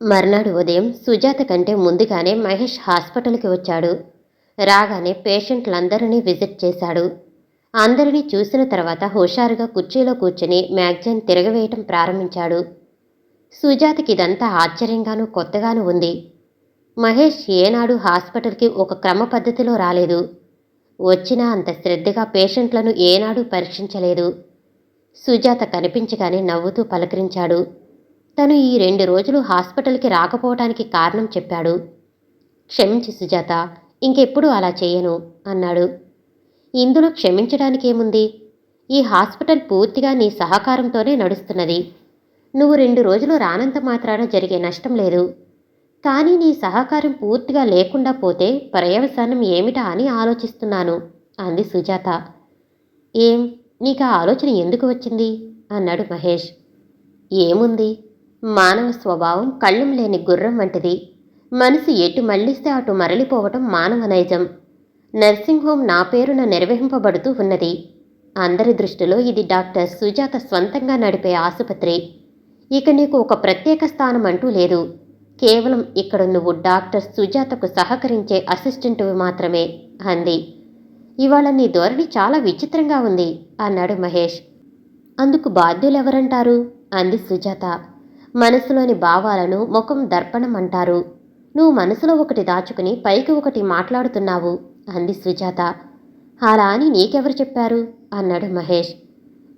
మర్నాడు ఉదయం సుజాత కంటే ముందుగానే మహేష్ హాస్పిటల్కి వచ్చాడు. రాగానే పేషెంట్లందరినీ విజిట్ చేశాడు. అందరినీ చూసిన తర్వాత హుషారుగా కుర్చీలో కూర్చుని మ్యాగజైన్ తిరగవేయటం ప్రారంభించాడు. సుజాతకి ఇదంతా ఆశ్చర్యంగానూ కొత్తగానూ ఉంది. మహేష్ ఏనాడు హాస్పిటల్కి ఒక క్రమ పద్ధతిలో రాలేదు. వచ్చినా అంత శ్రద్ధగా పేషెంట్లను ఏనాడూ పరీక్షించలేదు. సుజాత కనిపించగానే నవ్వుతూ పలకరించాడు. తను ఈ 2 రోజులు హాస్పిటల్కి రాకపోవటానికి కారణం చెప్పాడు. క్షమించి సుజాత, ఇంకెప్పుడూ అలా చేయను అన్నాడు. ఇందులో క్షమించడానికేముంది? ఈ హాస్పిటల్ పూర్తిగా నీ సహకారంతోనే నడుస్తున్నది. నువ్వు 2 రోజులు రానంత మాత్రాన జరిగే నష్టం లేదు. కానీ నీ సహకారం పూర్తిగా లేకుండా పోతే పర్యవసానం ఏమిటా అని ఆలోచిస్తున్నాను అంది సుజాత. ఏం, నీకు ఆ ఆలోచన ఎందుకు వచ్చింది అన్నాడు మహేష్. ఏముంది, మానవ స్వభావం కళ్ళెం లేని గుర్రం వంటిది. మనసు ఎటు మళ్లిస్తే అటు మరలిపోవటం మానవ నైజం. నర్సింగ్ హోం నా పేరున నిర్వహింపబడుతూ ఉన్నది. అందరి దృష్టిలో ఇది డాక్టర్ సుజాత స్వంతంగా నడిపే ఆసుపత్రి. ఇక నీకు ఒక ప్రత్యేక స్థానం అంటూ లేదు. కేవలం ఇక్కడ నువ్వు డాక్టర్ సుజాతకు సహకరించే అసిస్టెంటువి మాత్రమే అంది. ఇవాళ నీ ధోరణి చాలా విచిత్రంగా ఉంది అన్నాడు మహేష్. అందుకు బాధ్యులెవరంటారు అంది సుజాత. మనసులోని భావాలను ముఖం దర్పణం అంటారు. నువ్వు మనసులో ఒకటి దాచుకుని పైకి ఒకటి మాట్లాడుతున్నావు అంది సుజాత. అలా అని నీకెవరు చెప్పారు అన్నాడు మహేష్.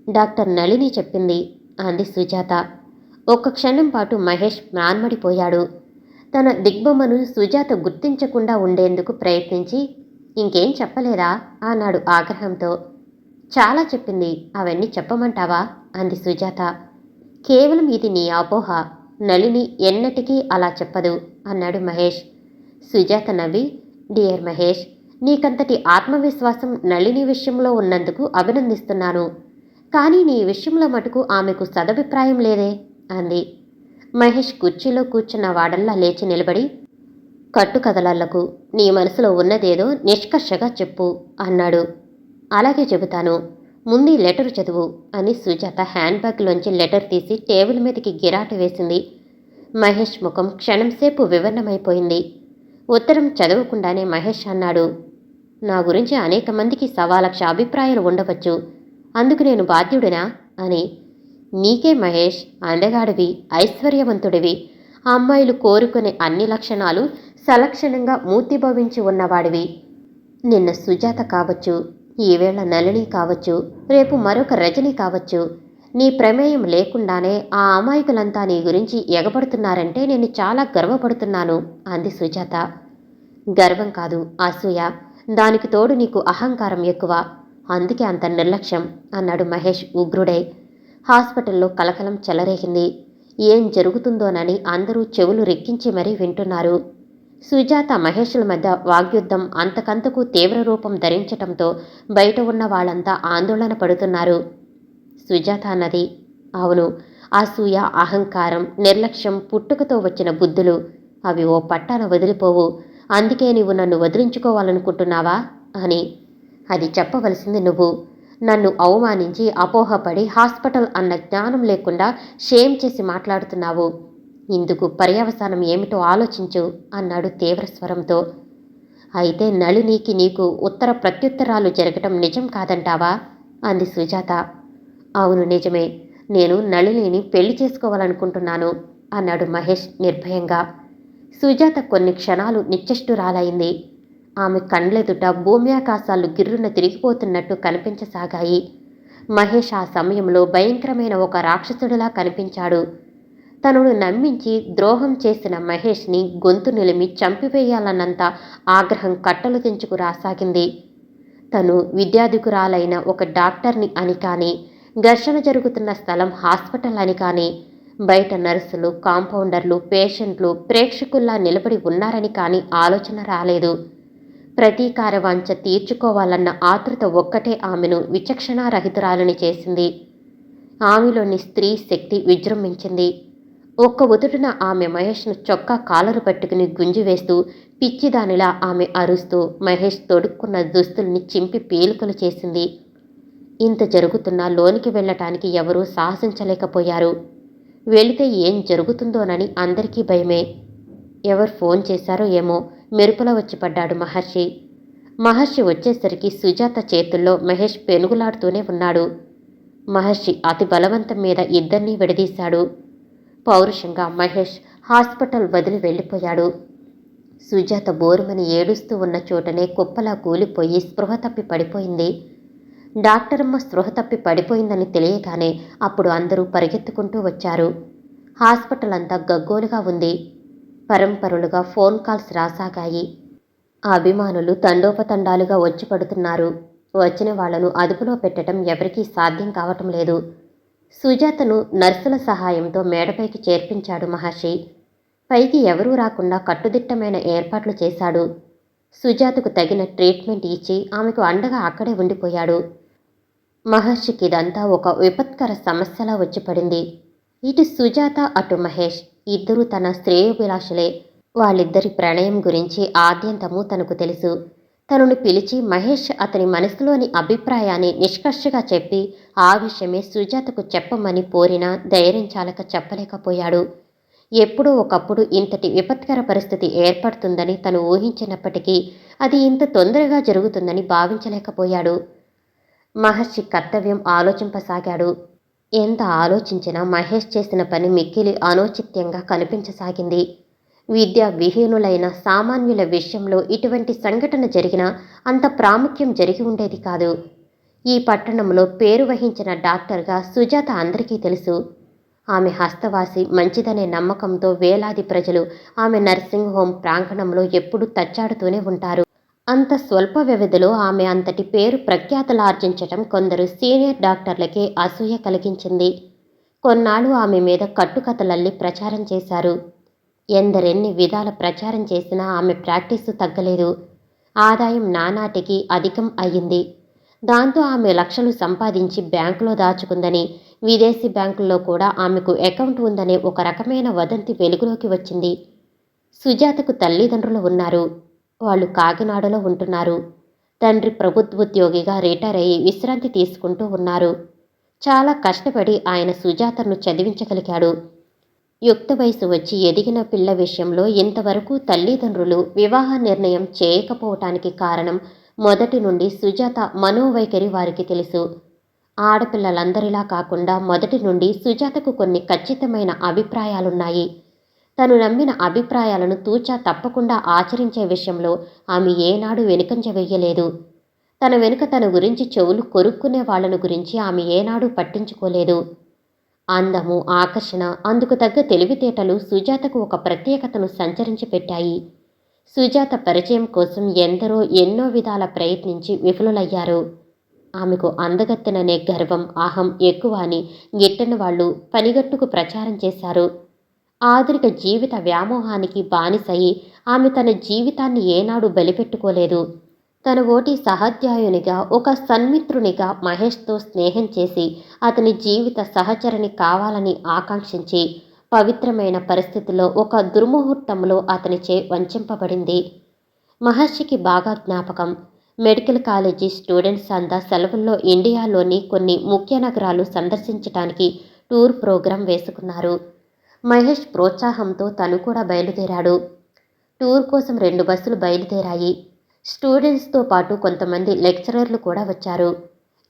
డాక్టర్ నళిని చెప్పింది అంది సుజాత. ఒక్క క్షణం పాటు మహేష్ మ్రాన్మడిపోయాడు. తన దిగ్బొమ్మను సుజాత గుర్తించకుండా ఉండేందుకు ప్రయత్నించి ఇంకేం చెప్పలేదా అన్నాడు ఆగ్రహంతో. చాలా చెప్పింది, అవన్నీ చెప్పమంటావా అంది సుజాత. కేవలం ఇది నీ అపోహ. నళిని ఎన్నటికీ అలా చెప్పదు అన్నాడు మహేష్. సుజాత నవ్వి, డియర్ మహేష్, నీకంతటి ఆత్మవిశ్వాసం నళిని విషయంలో ఉన్నందుకు అభినందిస్తున్నాను. కానీ నీ విషయంలో మటుకు ఆమెకు సదభిప్రాయం లేదే అంది. మహేష్ కుర్చీలో కూర్చున్న వాడల్లా లేచి నిలబడి, కట్టుకథలల్లకు, నీ మనసులో ఉన్నదేదో నిష్కర్షగా చెప్పు అన్నాడు. అలాగే చెబుతాను, ముందు ఈ లెటర్ చదువు అని సుజాత హ్యాండ్ బ్యాగ్లోంచి లెటర్ తీసి టేబుల్ మీదకి గిరాటు వేసింది. మహేష్ ముఖం క్షణంసేపు వివరణమైపోయింది. ఉత్తరం చదవకుండానే మహేష్ అన్నాడు, నా గురించి అనేక మందికి 1,00,000 అభిప్రాయాలు ఉండవచ్చు. అందుకు నేను బాధ్యుడినా అని. నీకే మహేష్, అందగాడివి, ఐశ్వర్యవంతుడివి, అమ్మాయిలు కోరుకునే అన్ని లక్షణాలు సలక్షణంగా మూర్తిభవించి ఉన్నవాడివి. నిన్న సుజాత కావచ్చు, ఈవేళ నళిని కావచ్చు, రేపు మరొక రజని కావచ్చు. నీ ప్రమేయం లేకుండానే ఆ అమాయకులంతా నీ గురించి ఎగబడుతున్నారంటే నేను చాలా గర్వపడుతున్నాను అంది సుజాత. గర్వం కాదు, అసూయ. దానికి తోడు నీకు అహంకారం ఎక్కువ. అందుకే అంత నిర్లక్ష్యం అన్నాడు మహేష్ ఉగ్రుడై. హాస్పిటల్లో కలకలం చెలరేగింది. ఏం జరుగుతుందోనని అందరూ చెవులు రెక్కించి మరీ వింటున్నారు. సుజాత మహేష్ల మధ్య వాగ్యుద్ధం అంతకంతకు తీవ్ర రూపం ధరించటంతో బయట ఉన్న వాళ్ళంతా ఆందోళన పడుతున్నారు. సుజాత అన్నది, అవును, అసూయ, అహంకారం, నిర్లక్ష్యం పుట్టుకతో వచ్చిన బుద్ధులు. అవి ఓ పట్టాన వదిలిపోవు. అందుకే నీవు నన్ను వదిలించుకోవాలనుకుంటున్నావా అని. అది చెప్పవలసింది నువ్వు. నన్ను అవమానించి అపోహపడి హాస్పిటల్ అన్న జ్ఞానం లేకుండా షేమ్ చేసి మాట్లాడుతున్నావు. ఇందుకు పర్యవసానం ఏమిటో ఆలోచించు అన్నాడు తీవ్ర స్వరంతో. అయితే నళినికి నీకు ఉత్తర ప్రత్యుత్తరాలు జరగటం నిజం కాదంటావా అంది సుజాత. అవును, నిజమే. నేను నళినిని పెళ్లి చేసుకోవాలనుకుంటున్నాను అన్నాడు మహేష్ నిర్భయంగా. సుజాత కొన్ని క్షణాలు నిశ్చష్టురాలైంది. ఆమె కండ్లెదుట భూమ్యాకాశాలు గిర్రున తిరిగిపోతున్నట్టు కనిపించసాగాయి. మహేష్ ఆ సమయంలో భయంకరమైన ఒక రాక్షసుడిలా కనిపించాడు. తనను నమ్మించి ద్రోహం చేసిన మహేష్ని గొంతు నిలిమి చంపివేయాలన్నంత ఆగ్రహం కట్టలు తెంచుకు రాసాగింది. తను విద్యాధికురాలైన ఒక డాక్టర్ని అని కానీ, ఘర్షణ జరుగుతున్న స్థలం హాస్పిటల్ అని కానీ, బయట నర్సులు, కాంపౌండర్లు, పేషెంట్లు ప్రేక్షకుల్లా నిలబడి ఉన్నారని కానీ ఆలోచన రాలేదు. ప్రతీకార వాంఛ తీర్చుకోవాలన్న ఆతృత ఒక్కటే ఆమెను విచక్షణారహితురాలని చేసింది. ఆమెలోని స్త్రీ శక్తి విజృంభించింది. ఒక్క ఉదుటున ఆమె మహేష్ను చొక్కా కాలరు పట్టుకుని గుంజివేస్తూ పిచ్చిదానిలా ఆమె అరుస్తూ మహేష్ తొడుక్కున్న దుస్తుల్ని చింపి పీలికలు చేసింది. ఇంత జరుగుతున్నా లోనికి వెళ్ళటానికి ఎవరూ సాహసించలేకపోయారు. వెళితే ఏం జరుగుతుందోనని అందరికీ భయమే. ఎవరు ఫోన్ చేశారో ఏమో మెరుపులా వచ్చి పడ్డాడు మహర్షి. మహర్షి వచ్చేసరికి సుజాత చేతుల్లో మహేష్ పెనుగులాడుతూనే ఉన్నాడు. మహర్షి అతి బలవంతం మీద ఇద్దరినీ విడదీశాడు. పౌరుషంగా మహేష్ హాస్పిటల్ వదిలి వెళ్ళిపోయాడు. సుజాత బోరుమని ఏడుస్తూ ఉన్న చోటనే కుప్పలా కూలిపోయి స్పృహ తప్పి పడిపోయింది. డాక్టరమ్మ స్పృహ తప్పి పడిపోయిందని తెలియగానే అప్పుడు అందరూ పరిగెత్తుకుంటూ వచ్చారు. హాస్పిటల్ అంతా గగ్గోలుగా ఉంది. పరంపరులుగా ఫోన్ కాల్స్ రాసాగాయి. ఆ అభిమానులు తండోపతండాలుగా వచ్చి పడుతున్నారు. వచ్చిన వాళ్లను అదుపులో పెట్టడం ఎవరికీ సాధ్యం కావటం లేదు. సుజాతను నర్సుల సహాయంతో మేడపైకి చేర్పించాడు మహర్షి. పైకి ఎవరూ రాకుండా కట్టుదిట్టమైన ఏర్పాట్లు చేశాడు. సుజాతకు తగిన ట్రీట్మెంట్ ఇచ్చి ఆమెకు అండగా అక్కడే ఉండిపోయాడు. మహర్షికి ఇదంతా ఒక విపత్కర సమస్యలా వచ్చి పడింది. ఇటు సుజాత అటు మహేష్ ఇద్దరూ తన శ్రేయోభిలాషులే. వాళ్ళిద్దరి ప్రణయం గురించి ఆద్యంతము తనకు తెలుసు. తనను పిలిచి మహేష్ అతని మనసులోని అభిప్రాయాన్ని నిష్కర్షగా చెప్పి ఆ విషయమే సుజాతకు చెప్పమని పోరినా ధైర్యం చాలక చెప్పలేకపోయాడు. ఎప్పుడో ఒకప్పుడు ఇంతటి విపత్కర పరిస్థితి ఏర్పడుతుందని తను ఊహించినప్పటికీ అది ఇంత తొందరగా జరుగుతుందని భావించలేకపోయాడు. మహర్షి కర్తవ్యం ఆలోచింపసాగాడు. ఎంత ఆలోచించినా మహేష్ చేసిన పని మిక్కిలి అనౌచిత్యంగా కనిపించసాగింది. విద్యా విహీనులైన సామాన్యుల విషయంలో ఇటువంటి సంఘటన జరిగినా అంత ప్రాముఖ్యం జరిగి ఉండేది కాదు. ఈ పట్టణంలో పేరు వహించిన డాక్టర్గా సుజాత అందరికీ తెలుసు. ఆమె హస్తవాసి మంచిదనే నమ్మకంతో వేలాది ప్రజలు ఆమె నర్సింగ్ హోం ప్రాంగణంలో ఎప్పుడూ తచ్చాడుతూనే ఉంటారు. అంత స్వల్ప వ్యవధిలో ఆమె అంతటి పేరు ప్రఖ్యాతలార్జించటం కొందరు సీనియర్ డాక్టర్లకే అసూయ కలిగించింది. కొన్నాళ్ళు ఆమె మీద కట్టుకథలల్లి ప్రచారం చేశారు. ఎందరెన్ని విధాల ప్రచారం చేసినా ఆమె ప్రాక్టీసు తగ్గలేదు. ఆదాయం నానాటికి అధికం అయ్యింది. దాంతో ఆమె లక్షలు సంపాదించి బ్యాంకులో దాచుకుందని, విదేశీ బ్యాంకుల్లో కూడా ఆమెకు అకౌంట్ ఉందనే ఒక రకమైన వదంతి వెలుగులోకి వచ్చింది. సుజాతకు తల్లిదండ్రులు ఉన్నారు. వాళ్ళు కాకినాడలో ఉంటున్నారు. తండ్రి ప్రభుత్వోద్యోగిగా రిటైర్ అయ్యి విశ్రాంతి తీసుకుంటూ ఉన్నారు. చాలా కష్టపడి ఆయన సుజాతను చదివించగలిగాడు. యుక్త వయసు వచ్చి ఎదిగిన పిల్ల విషయంలో ఇంతవరకు తల్లిదండ్రులు వివాహ నిర్ణయం చేయకపోవటానికి కారణం మొదటి నుండి సుజాత మనోవైఖరి వారికి తెలుసు. ఆడపిల్లలందరిలా కాకుండా మొదటి నుండి సుజాతకు కొన్ని ఖచ్చితమైన అభిప్రాయాలున్నాయి. తను నమ్మిన అభిప్రాయాలను తూచా తప్పకుండా ఆచరించే విషయంలో ఆమె ఏనాడు వెనుకంజ వెయ్యలేదు. తన వెనుక తన గురించి చెవులు కొరుక్కునే వాళ్లను గురించి ఆమె ఏనాడు పట్టించుకోలేదు. అందము, ఆకర్షణ, అందుకు తగ్గ తెలివితేటలు సుజాతకు ఒక ప్రత్యేకతను సంచరించి పెట్టాయి. సుజాత పరిచయం కోసం ఎందరో ఎన్నో విధాల ప్రయత్నించి విఫలులయ్యారు. ఆమెకు అందగత్తెననే గర్వం, అహం ఎక్కువ అని గిట్టని వాళ్ళు పనిగట్టుకు ప్రచారం చేశారు. ఆధునిక జీవిత వ్యామోహానికి బానిసయి ఆమె తన జీవితాన్ని ఏనాడు బలిపెట్టుకోలేదు. తన ఓటి సహాధ్యాయునిగా, ఒక సన్మిత్రునిగా మహేష్తో స్నేహం చేసి అతని జీవిత సహచరిని కావాలని ఆకాంక్షించి పవిత్రమైన పరిస్థితిలో ఒక దుర్ముహూర్తంలో అతనిచే వంచింపబడింది. మహర్షికి బాగా జ్ఞాపకం. మెడికల్ కాలేజీ స్టూడెంట్స్ అంతా సెలవుల్లో ఇండియాలోని కొన్ని ముఖ్య నగరాలు సందర్శించడానికి టూర్ ప్రోగ్రాం వేసుకున్నారు. మహేష్ ప్రోత్సాహంతో తను కూడా బయలుదేరాడు. టూర్ కోసం 2 బస్సులు బయలుదేరాయి. స్టూడెంట్స్తో పాటు కొంతమంది లెక్చరర్లు కూడా వచ్చారు.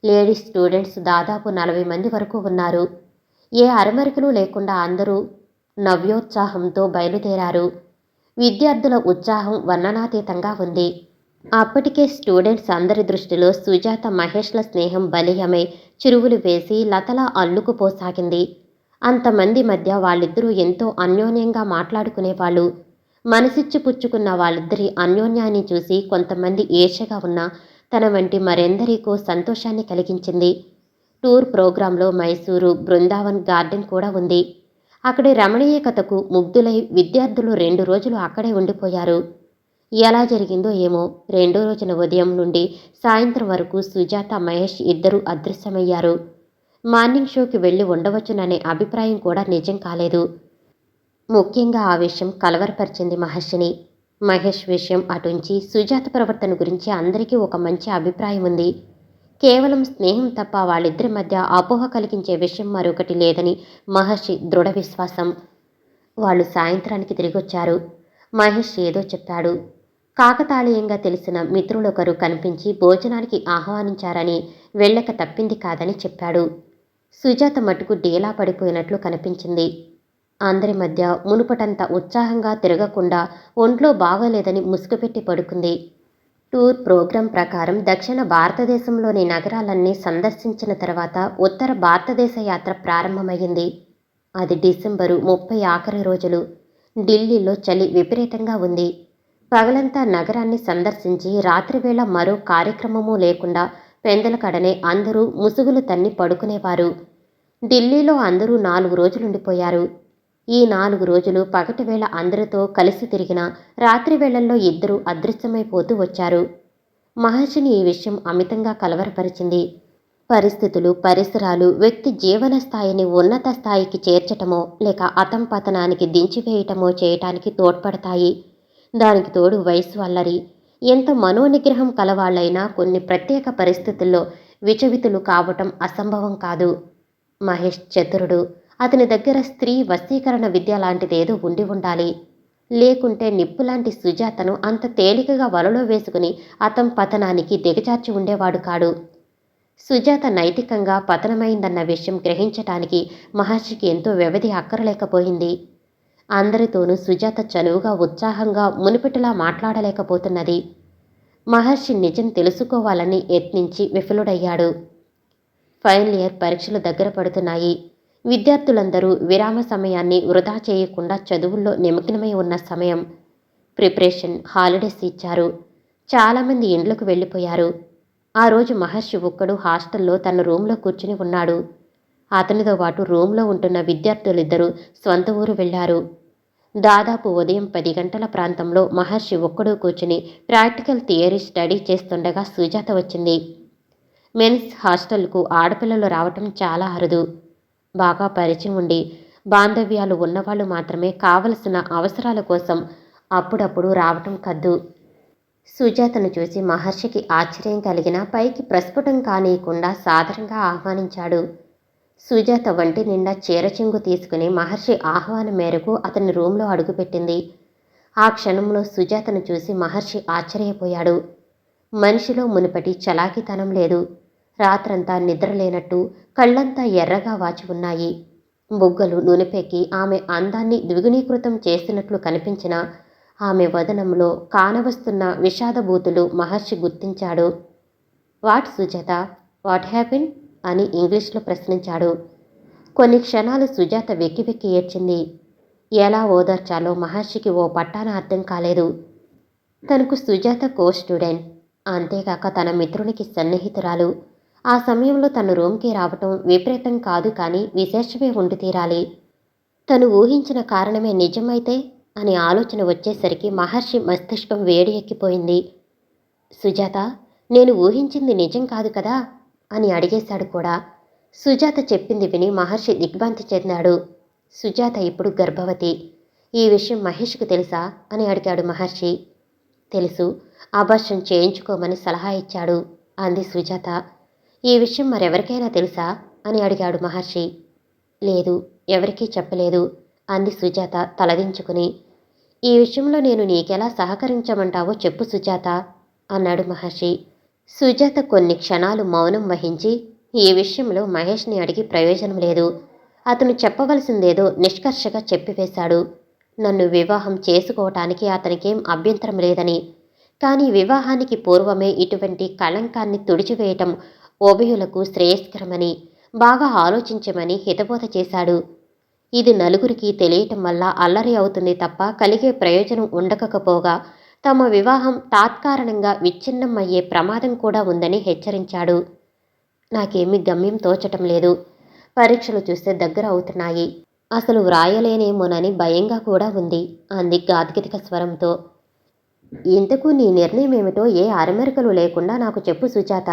లేడీస్ స్టూడెంట్స్ దాదాపు 40 మంది వరకు ఉన్నారు. ఏ అరమరికలు లేకుండా అందరూ నవ్యోత్సాహంతో బయలుదేరారు. విద్యార్థుల ఉత్సాహం వర్ణనాతీతంగా ఉంది. అప్పటికే స్టూడెంట్స్ అందరి దృష్టిలో సుజాత మహేష్ల స్నేహం బలీయమై చిరువులు వేసి లతలా అల్లుకుపోసాగింది. అంతమంది మధ్య వాళ్ళిద్దరూ ఎంతో అన్యోన్యంగా మాట్లాడుకునేవాళ్ళు. మనసిచ్చి పుచ్చుకున్న వాళ్ళిద్దరి అన్యోన్యాన్ని చూసి కొంతమంది ఈర్ష్యగా ఉన్నా తన వంటి మరెందరికో సంతోషాన్ని కలిగించింది. టూర్ ప్రోగ్రాంలో మైసూరు, బృందావన్ గార్డెన్ కూడా ఉంది. అక్కడి రమణీయకతకు ముగ్ధులై విద్యార్థులు 2 రోజులు అక్కడే ఉండిపోయారు. ఎలా జరిగిందో ఏమో, 2వ రోజున ఉదయం నుండి సాయంత్రం వరకు సుజాత, మహేష్ ఇద్దరూ అదృశ్యమయ్యారు. మార్నింగ్ షోకి వెళ్ళి ఉండవచ్చుననే అభిప్రాయం కూడా నిజం కాలేదు. ముఖ్యంగా ఆ విషయం కలవరపరిచింది మహర్షిని. మహేష్ విషయం అటుంచి సుజాత ప్రవర్తన గురించి అందరికీ ఒక మంచి అభిప్రాయం ఉంది. కేవలం స్నేహం తప్ప వాళ్ళిద్దరి మధ్య అపోహ కలిగించే విషయం మరొకటి లేదని మహర్షి దృఢ విశ్వాసం. వాళ్ళు సాయంత్రానికి తిరిగొచ్చారు. మహేష్ ఏదో చెప్పాడు. కాకతాళీయంగా తెలిసిన మిత్రులొకరు కనిపించి భోజనానికి ఆహ్వానించారని వెళ్ళక తప్పింది కాదని చెప్పాడు. సుజాత మటుకు డీలా పడిపోయినట్లు కనిపించింది. అందరి మధ్య మునుపటంత ఉత్సాహంగా తిరగకుండా ఒంట్లో బాగోలేదని ముసుగుపెట్టి పడుకుంది. టూర్ ప్రోగ్రాం ప్రకారం దక్షిణ భారతదేశంలోని నగరాలన్నీ సందర్శించిన తర్వాత ఉత్తర భారతదేశ యాత్ర ప్రారంభమయ్యింది. అది డిసెంబరు 30 ఆఖరి రోజులు. ఢిల్లీలో చలి విపరీతంగా ఉంది. పగలంతా నగరాన్ని సందర్శించి రాత్రివేళ మరో కార్యక్రమమూ లేకుండా పెందలకడనే అందరూ ముసుగులు తన్ని పడుకునేవారు. ఢిల్లీలో అందరూ 4 రోజులుండిపోయారు. ఈ 4 రోజులు పగటివేళ అందరితో కలిసి తిరిగినా రాత్రివేళల్లో ఇద్దరూ అదృశ్యమైపోతూ వచ్చారు. మహర్షిని ఈ విషయం అమితంగా కలవరపరిచింది. పరిస్థితులు, పరిసరాలు వ్యక్తి జీవన స్థాయిని ఉన్నత స్థాయికి చేర్చటమో లేక అతంపతనానికి దించివేయటమో చేయటానికి తోడ్పడతాయి. దానికి తోడు వయసు అల్లరి. ఎంత మనోనిగ్రహం కలవాళ్లైనా కొన్ని ప్రత్యేక పరిస్థితుల్లో విచవితులు కావటం అసంభవం కాదు. మహేష్ చతురుడు. అతని దగ్గర స్త్రీ వశీకరణ విద్య లాంటిదేదో ఉండి ఉండాలి. లేకుంటే నిప్పులాంటి సుజాతను అంత తేలికగా వలలో వేసుకుని పతనానికి దిగజార్చి ఉండేవాడు కాడు. సుజాత నైతికంగా పతనమైందన్న విషయం గ్రహించటానికి మహర్షికి ఎంతో వ్యవధి అక్కరలేకపోయింది. అందరితోనూ సుజాత చనువుగా ఉత్సాహంగా మునుపటిలా మాట్లాడలేకపోతున్నది. మహర్షి నిజం తెలుసుకోవాలని యత్నించి విఫలుడయ్యాడు. ఫైనల్ ఇయర్ పరీక్షలు దగ్గర పడుతున్నాయి. విద్యార్థులందరూ విరామ సమయాన్ని వృధా చేయకుండా చదువుల్లో నిమగ్నమై ఉన్న సమయం. ప్రిపరేషన్, హాలిడేస్ ఇచ్చారు. చాలామంది ఇండ్లకు వెళ్ళిపోయారు. ఆ రోజు మహర్షి ఒక్కడు హాస్టల్లో తన రూంలో కూర్చుని ఉన్నాడు. అతనితో పాటు రూంలో ఉంటున్న విద్యార్థులిద్దరూ స్వంత ఊరు వెళ్లారు. దాదాపు ఉదయం 10 గంటల ప్రాంతంలో మహర్షి ఒక్కడూ కూర్చుని ప్రాక్టికల్ థియరీ స్టడీ చేస్తుండగా సుజాత వచ్చింది. మెన్స్ హాస్టల్కు ఆడపిల్లలు రావటం చాలా అరుదు. బాగా పరిచయం ఉండి బాంధవ్యాలు ఉన్నవాళ్ళు మాత్రమే కావలసిన అవసరాల కోసం అప్పుడప్పుడు రావటం కద్దు. సుజాతను చూసి మహర్షికి ఆశ్చర్యం కలిగినా పైకి ప్రస్ఫుటం కానీయకుండా సాదరంగా ఆహ్వానించాడు. సుజాత వంటి నిండా చీరచెంగు తీసుకుని మహర్షి ఆహ్వానం మేరకు అతని రూంలో అడుగుపెట్టింది. ఆ క్షణంలో సుజాతను చూసి మహర్షి ఆశ్చర్యపోయాడు. మనిషిలో మునుపటి చలాకితనం లేదు. రాత్రంతా నిద్రలేనట్టు కళ్ళంతా ఎర్రగా వాచి ఉన్నాయి. బుగ్గలు నునిపెక్కి ఆమె అందాన్ని ద్విగుణీకృతం చేసినట్లు కనిపించినా ఆమె వదనంలో కానవస్తున్న విషాదభూతులు మహర్షి గుర్తించాడు. వాట్ సుజాత, వాట్ హ్యాపెన్ అని ఇంగ్లీష్లో ప్రశ్నించాడు. కొన్ని క్షణాలు సుజాత వెక్కి వెక్కి ఏడ్చింది. ఎలా ఓదార్చాలో మహర్షికి ఓ పట్టాన అర్థం కాలేదు. తనకు సుజాత కో స్టూడెంట్, అంతేకాక తన మిత్రునికి సన్నిహితురాలు. ఆ సమయంలో తన రూమ్కి రావటం విపరీతం కాదు, కానీ విశేషమే ఉండి తీరాలి. తను ఊహించిన కారణమే నిజమైతే అని ఆలోచన వచ్చేసరికి మహర్షి మస్తిష్కం వేడి ఎక్కిపోయింది. సుజాత, నేను ఊహించింది నిజం కాదు కదా అని అడిగేశాడు కూడా. సుజాత చెప్పింది విని మహర్షి దిగ్భ్రాంతి చెందాడు. సుజాత ఇప్పుడు గర్భవతి. ఈ విషయం మహేష్కు తెలుసా అని అడిగాడు మహర్షి. తెలుసు, అబార్షన్ చేయించుకోమని సలహా ఇచ్చాడు అంది సుజాత. ఈ విషయం మరెవరికైనా తెలుసా అని అడిగాడు మహర్షి. లేదు, ఎవరికీ చెప్పలేదు అంది సుజాత తలదించుకుని. ఈ విషయంలో నేను నీకెలా సహకరించమంటావో చెప్పు సుజాత అన్నాడు మహర్షి. సుజాత కొన్ని క్షణాలు మౌనం వహించి, ఈ విషయంలో మహేష్ని అడిగి ప్రయోజనం లేదు. అతను చెప్పవలసిందేదో నిష్కర్షగా చెప్పివేశాడు. నన్ను వివాహం చేసుకోవటానికి అతనికేం అభ్యంతరం లేదని, కానీ వివాహానికి పూర్వమే ఇటువంటి కళంకాన్ని తుడిచివేయటం ఉభయులకు శ్రేయస్కరమని బాగా ఆలోచించమని హితబోధ చేశాడు. ఇది నలుగురికి తెలియటం వల్ల అల్లరి అవుతుంది తప్ప కలిగే ప్రయోజనం ఉండకపోగా తమ వివాహం తాత్కారణంగా విచ్ఛిన్నం అయ్యే ప్రమాదం కూడా ఉందని హెచ్చరించాడు. నాకేమీ గమ్యం తోచటం లేదు. పరీక్షలు చూస్తే దగ్గర అవుతున్నాయి. అసలు వ్రాయలేనేమోనని భయంగా కూడా ఉంది అంది గాద్గదిక స్వరంతో. ఇంతకు నీ నిర్ణయం ఏమిటో ఏ అరమెరకలు లేకుండా నాకు చెప్పు సుజాత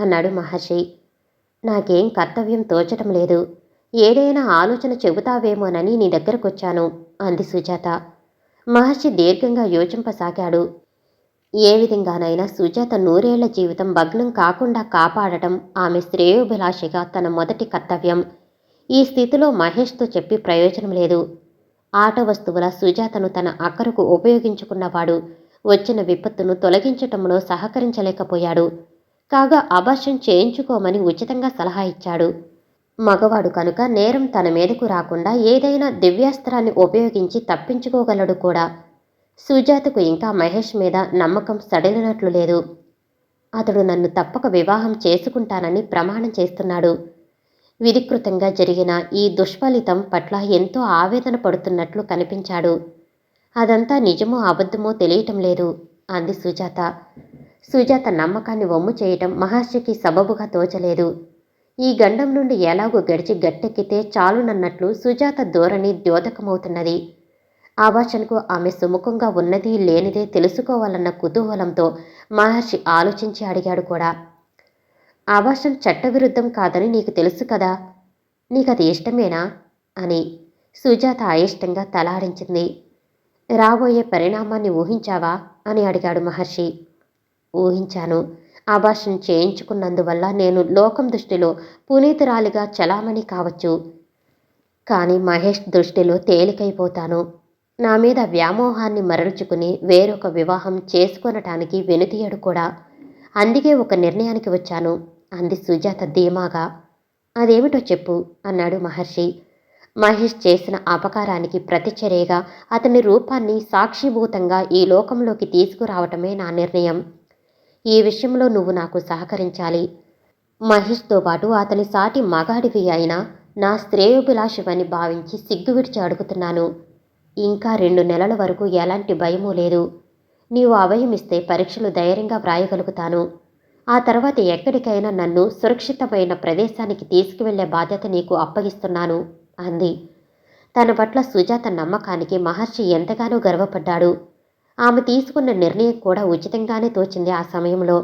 అన్నాడు మహర్షి. నాకేం కర్తవ్యం తోచటం లేదు. ఏదైనా ఆలోచన చెబుతావేమోనని నీ దగ్గరకొచ్చాను అంది సుజాత. మహర్షి దీర్ఘంగా యోచింపసాగాడు. ఏ విధంగానైనా సుజాత నూరేళ్ల జీవితం భగ్నం కాకుండా కాపాడటం ఆమె శ్రేయోభిలాషిగా తన మొదటి కర్తవ్యం. ఈ స్థితిలో మహేష్తో చెప్పి ప్రయోజనం లేదు. ఆట వస్తువుల సుజాతను తన అక్కరకు ఉపయోగించుకున్నవాడు వచ్చిన విపత్తును తొలగించటంలో సహకరించలేకపోయాడు. కాగా అబార్షన్ చేయించుకోమని ఉచితంగా సలహా ఇచ్చాడు. మగవాడు కనుక నేరం తన మీదకు రాకుండా ఏదైనా దివ్యాస్త్రాన్ని ఉపయోగించి తప్పించుకోగలడు కూడా. సుజాతకు ఇంకా మహేష్ మీద నమ్మకం సడలినట్లు లేదు. అతడు నన్ను తప్పక వివాహం చేసుకుంటానని ప్రమాణం చేస్తున్నాడు. విధికృతంగా జరిగిన ఈ దుష్ఫలితం పట్ల ఎంతో ఆవేదన పడుతున్నట్లు కనిపించాడు. అదంతా నిజమో అబద్ధమో తెలియటం లేదు అంది సుజాత. సుజాత నమ్మకాన్ని వమ్ము చేయటం మహర్షికి సబబుగా తోచలేదు. ఈ గండం నుండి ఎలాగో గడిచి గట్టెక్కితే చాలునన్నట్లు సుజాత ధోరణి ద్యోతకమవుతున్నది. ఆభాషణకు ఆమె సుముఖంగా ఉన్నది లేనిదే తెలుసుకోవాలన్న కుతూహలంతో మహర్షి ఆలోచించి అడిగాడు కూడా. ఆభాషం చట్టవిరుద్ధం కాదని నీకు తెలుసు కదా, నీకది ఇష్టమేనా అని. సుజాత అయిష్టంగా తలాడించింది. రాబోయే పరిణామాన్ని ఊహించావా అని అడిగాడు మహర్షి. ఊహించాను. ఆభాషం చేయించుకున్నందువల్ల నేను లోకం దృష్టిలో పునీతురాలిగా చలామణి కావచ్చు. కానీ మహేష్ దృష్టిలో తేలికైపోతాను. నా మీద వ్యామోహాన్ని మరల్చుకుని వేరొక వివాహం చేసుకొనటానికి వెనుతీయడు కూడా. అందుకే ఒక నిర్ణయానికి వచ్చాను అంది సుజాత ధీమాగా. అదేమిటో చెప్పు అన్నాడు మహర్షి. మహేష్ చేసిన అపకారానికి ప్రతిచర్యగా అతని రూపాన్ని సాక్షిభూతంగా ఈ లోకంలోకి తీసుకురావటమే నా నిర్ణయం. ఈ విషయంలో నువ్వు నాకు సహకరించాలి. మహేష్తో పాటు అతని సాటి మగాడివి అయినా నా శ్రేయోభిలాషవని భావించి సిగ్గు విడిచి అడుగుతున్నాను. ఇంకా 2 నెలల వరకు ఎలాంటి భయమూ లేదు. నీవు అభయమిస్తే పరీక్షలు ధైర్యంగా వ్రాయగలుగుతాను. ఆ తర్వాత ఎక్కడికైనా నన్ను సురక్షితమైన ప్రదేశానికి తీసుకువెళ్లే బాధ్యత నీకు అప్పగిస్తున్నాను అంది. తన పట్ల సుజాత నమ్మకానికి మహర్షి ఎంతగానో గర్వపడ్డాడు. ఆమె తీసుకున్న నిర్ణయం కూడా ఉచితంగానే తోచింది ఆ సమయంలో.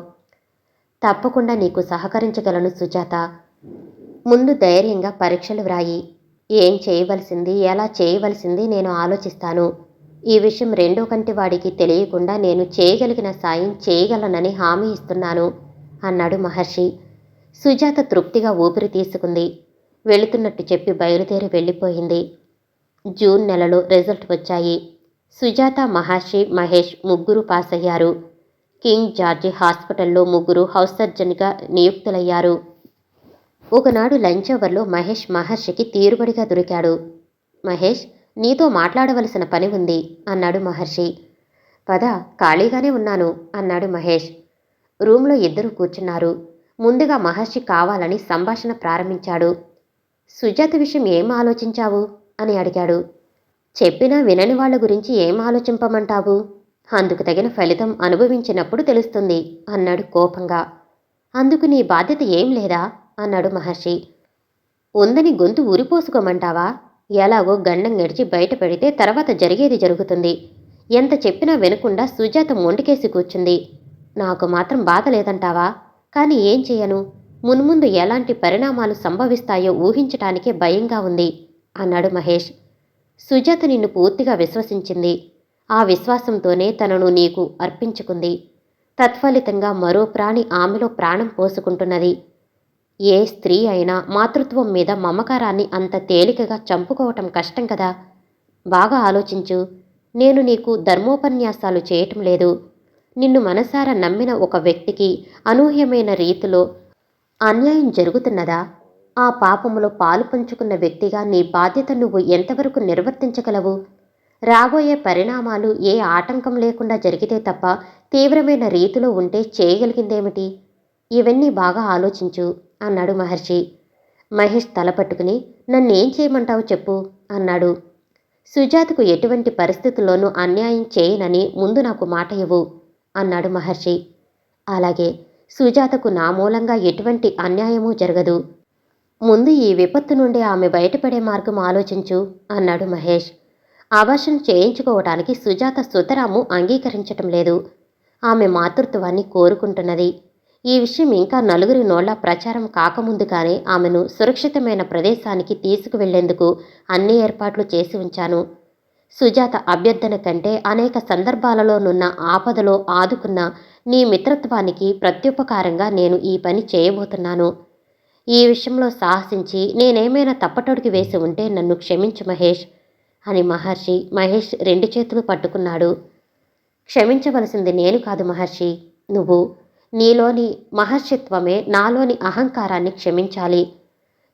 తప్పకుండా నీకు సహకరించగలను సుజాత. ముందు ధైర్యంగా పరీక్షలు వ్రాయి. ఏం చేయవలసింది, ఎలా చేయవలసింది నేను ఆలోచిస్తాను. ఈ విషయం రెండో కంటి వాడికి తెలియకుండా నేను చేయగలిగిన సాయం చేయగలనని హామీ ఇస్తున్నాను అన్నాడు మహర్షి. సుజాత తృప్తిగా ఊపిరి తీసుకుంది. వెళుతున్నట్టు చెప్పి బయలుదేరి వెళ్ళిపోయింది. జూన్ నెలలో రిజల్ట్ వచ్చాయి. సుజాత, మహర్షి, మహేష్ ముగ్గురు పాస్ అయ్యారు. కింగ్ జార్జి హాస్పిటల్లో ముగ్గురు హౌస్ సర్జన్గా నియుక్తులయ్యారు. ఒకనాడు లంచ్ అవర్లో మహేష్ మహర్షికి తీరుబడిగా దొరికాడు. మహేష్, నీతో మాట్లాడవలసిన పని ఉంది అన్నాడు మహర్షి. పద, ఖాళీగానే ఉన్నాను అన్నాడు మహేష్. రూంలో ఇద్దరు కూర్చున్నారు. ముందుగా మహర్షి కావాలని సంభాషణ ప్రారంభించాడు. సుజాత విషయం ఏం ఆలోచించావు అని అడిగాడు. చెప్పినా వినని వాళ్ళ గురించి ఏం ఆలోచింపమంటావు? అందుకు తగిన ఫలితం అనుభవించినప్పుడు తెలుస్తుంది అన్నాడు కోపంగా. అందుకు నీ బాధ్యత ఏం లేదా అన్నాడు మహర్షి. ఉందని గొంతు ఊరిపోసుకోమంటావా? ఎలాగో గండం గడిచి బయట పెడితే తర్వాత జరిగేది జరుగుతుంది. ఎంత చెప్పినా వినకుండా సుజాత మొండికేసి కూర్చుంది. నాకు మాత్రం బాధ లేదంటావా? కానీ ఏం చేయను? మున్ముందు ఎలాంటి పరిణామాలు సంభవిస్తాయో ఊహించటానికే భయంగా ఉంది అన్నాడు మహేష్. సుజాత నిన్ను పూర్తిగా విశ్వసించింది. ఆ విశ్వాసంతోనే తనను నీకు అర్పించుకుంది. తత్ఫలితంగా మరో ప్రాణి ఆమెలో ప్రాణం పోసుకుంటున్నది. ఏ స్త్రీ అయినా మాతృత్వం మీద మమకారాన్ని అంత తేలికగా చంపుకోవటం కష్టం కదా. బాగా ఆలోచించు. నేను నీకు ధర్మోపన్యాసాలు చేయటం లేదు. నిన్ను మనసారా నమ్మిన ఒక వ్యక్తికి అనూహ్యమైన రీతిలో అన్యాయం జరుగుతున్నదా? ఆ పాపములో పాలు పంచుకున్న వ్యక్తిగా నీ బాధ్యత నువ్వు ఎంతవరకు నిర్వర్తించగలవు? రాబోయే పరిణామాలు ఏ ఆటంకం లేకుండా జరిగితే తప్ప తీవ్రమైన రీతిలో ఉంటే చేయగలిగిందేమిటి? ఇవన్నీ బాగా ఆలోచించు అన్నాడు మహర్షి. మహేష్ తల పట్టుకుని నన్నేం చేయమంటావు చెప్పు అన్నాడు. సుజాతకు ఎటువంటి పరిస్థితుల్లోనూ అన్యాయం చేయనని ముందు నాకు మాట ఇవ్వు అన్నాడు మహర్షి. అలాగే, సుజాతకు నా మూలంగా ఎటువంటి అన్యాయమూ జరగదు. ముందు ఈ విపత్తు నుండి ఆమె బయటపడే మార్గం ఆలోచించు అన్నాడు మహేష్. ఆభాషణ చేయించుకోవటానికి సుజాత సుతరాము అంగీకరించటం లేదు. ఆమె మాతృత్వాన్ని కోరుకుంటున్నది. ఈ విషయం ఇంకా నలుగురి నోళ్ల ప్రచారం కాకముందుగానే ఆమెను సురక్షితమైన ప్రదేశానికి తీసుకువెళ్లేందుకు అన్ని ఏర్పాట్లు చేసి ఉంచాను. సుజాత అభ్యర్థన కంటే అనేక సందర్భాలలోనున్న ఆపదలో ఆదుకున్న నీ మిత్రత్వానికి ప్రత్యుపకారంగా నేను ఈ పని చేయబోతున్నాను. ఈ విషయంలో సాహసించి నేనేమైనా తప్పటడుగు వేసి ఉంటే నన్ను క్షమించు మహేష్ అని మహేష్ 2 చేతులు పట్టుకున్నాడు. క్షమించవలసింది నేను కాదు మహర్షి, నువ్వు. నీలోని మహర్షిత్వమే నాలోని అహంకారాన్ని క్షమించాలి.